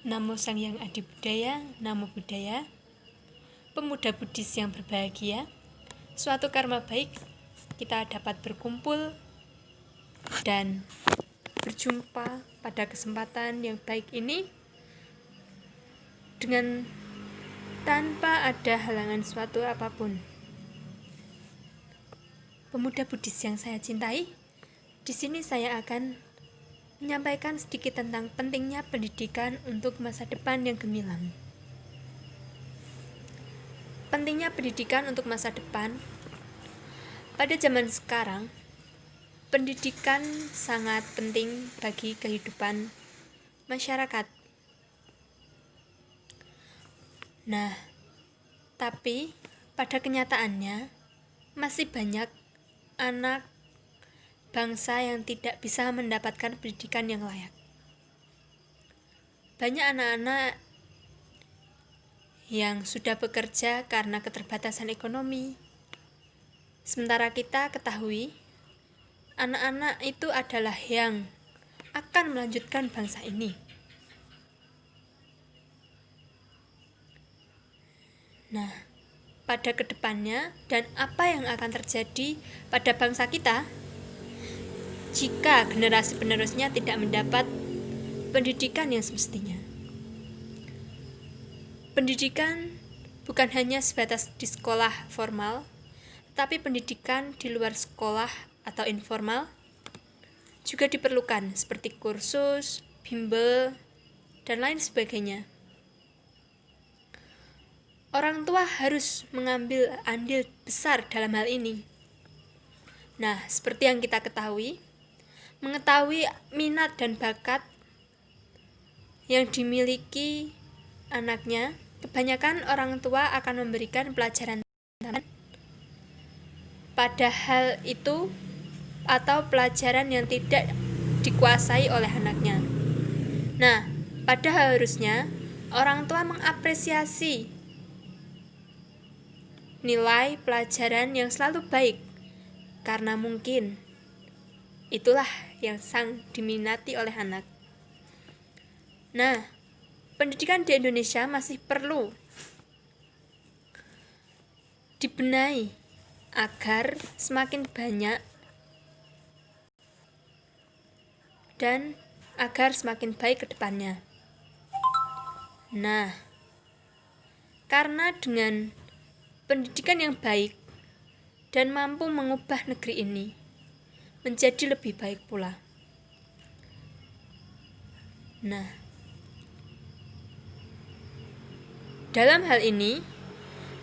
Namo Sang Hyang Adi Budaya, Namo Buddhaya, pemuda Buddhis yang berbahagia. Suatu karma baik kita dapat berkumpul dan berjumpa pada kesempatan yang baik ini dengan tanpa ada halangan suatu apapun. Pemuda Buddhis yang saya cintai, di sini saya akan menyampaikan sedikit tentang pentingnya pendidikan untuk masa depan yang gemilang. Pentingnya pendidikan untuk masa depan. Pada zaman sekarang, pendidikan sangat penting bagi kehidupan masyarakat. Nah, tapi pada kenyataannya masih banyak anak bangsa yang tidak bisa mendapatkan pendidikan yang layak. Banyak anak-anak yang sudah bekerja karena keterbatasan ekonomi. Sementara kita ketahui, anak-anak itu adalah yang akan melanjutkan bangsa ini. Nah, pada kedepannya dan apa yang akan terjadi pada bangsa kita jika generasi penerusnya tidak mendapat pendidikan yang semestinya. Pendidikan bukan hanya sebatas di sekolah formal, tapi pendidikan di luar sekolah atau informal juga diperlukan seperti kursus, bimbel, dan lain sebagainya. Orang tua harus mengambil andil besar dalam hal ini. Nah, seperti yang kita ketahui, mengetahui minat dan bakat yang dimiliki anaknya, kebanyakan orang tua akan memberikan pelajaran pada hal itu atau pelajaran yang tidak dikuasai oleh anaknya. Nah, pada harusnya orang tua mengapresiasi nilai pelajaran yang selalu baik, karena mungkin itulah yang sang diminati oleh anak. Nah, pendidikan di Indonesia masih perlu dibenahi agar semakin banyak dan agar semakin baik ke depannya. Nah, karena dengan pendidikan yang baik dan mampu mengubah negeri ini menjadi lebih baik pula. Nah, dalam hal ini,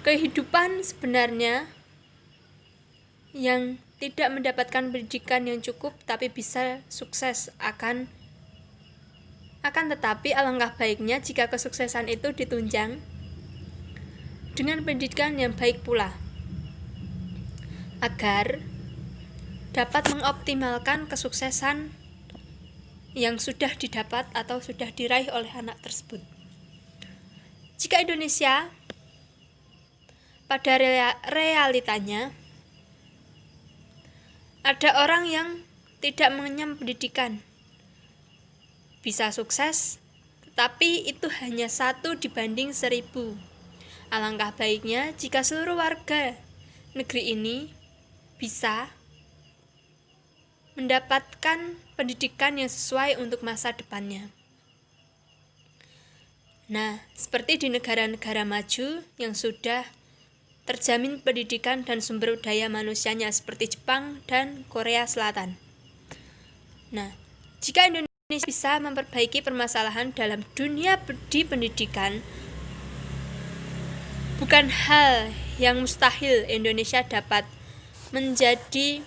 kehidupan sebenarnya yang tidak mendapatkan pendidikan yang cukup tapi bisa sukses akan tetapi alangkah baiknya jika kesuksesan itu ditunjang dengan pendidikan yang baik pula, agar dapat mengoptimalkan kesuksesan yang sudah didapat atau sudah diraih oleh anak tersebut. Jika Indonesia pada realitanya ada orang yang tidak mengenyam pendidikan, bisa sukses, tetapi itu hanya 1 dibanding 1000. Alangkah baiknya jika seluruh warga negeri ini bisa mendapatkan pendidikan yang sesuai untuk masa depannya. Nah, seperti di negara-negara maju yang sudah terjamin pendidikan dan sumber daya manusianya seperti Jepang dan Korea Selatan. Nah, jika Indonesia bisa memperbaiki permasalahan dalam dunia di pendidikan, bukan hal yang mustahil Indonesia dapat menjadi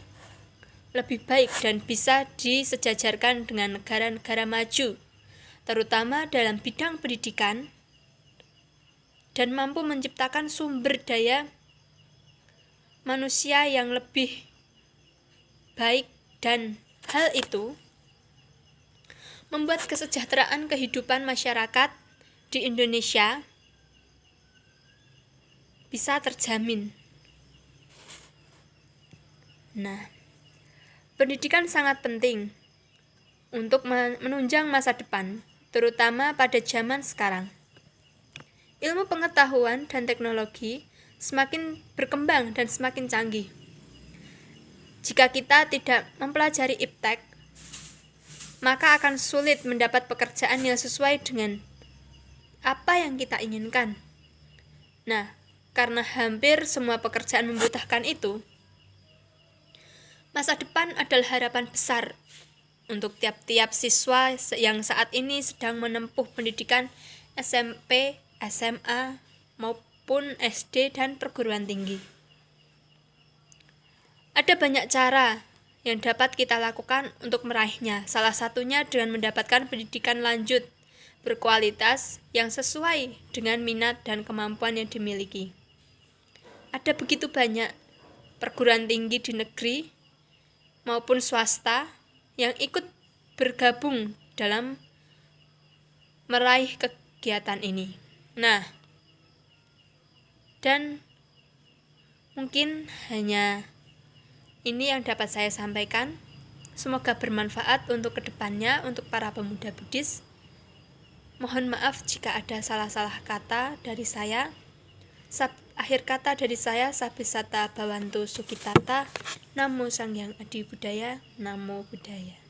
lebih baik dan bisa disejajarkan dengan negara-negara maju, terutama dalam bidang pendidikan, dan mampu menciptakan sumber daya manusia yang lebih baik, dan hal itu membuat kesejahteraan kehidupan masyarakat di Indonesia bisa terjamin. Nah, pendidikan sangat penting untuk menunjang masa depan, terutama pada zaman sekarang. Ilmu pengetahuan dan teknologi semakin berkembang dan semakin canggih. Jika kita tidak mempelajari iptek, maka akan sulit mendapat pekerjaan yang sesuai dengan apa yang kita inginkan. Nah, karena hampir semua pekerjaan membutuhkan itu, masa depan adalah harapan besar untuk tiap-tiap siswa yang saat ini sedang menempuh pendidikan SMP, SMA, maupun SD dan perguruan tinggi. Ada banyak cara yang dapat kita lakukan untuk meraihnya, salah satunya dengan mendapatkan pendidikan lanjut berkualitas yang sesuai dengan minat dan kemampuan yang dimiliki. Ada begitu banyak perguruan tinggi di negeri maupun swasta yang ikut bergabung dalam meraih kegiatan ini. Nah, dan mungkin hanya ini yang dapat saya sampaikan. Semoga bermanfaat untuk kedepannya untuk para pemuda Buddhis. Mohon maaf jika ada salah-salah kata dari saya. Akhir kata dari saya, Sabisata Bawantu Sukitata. Namo Sang Hyang Adi Budaya. Namo Buddhaya.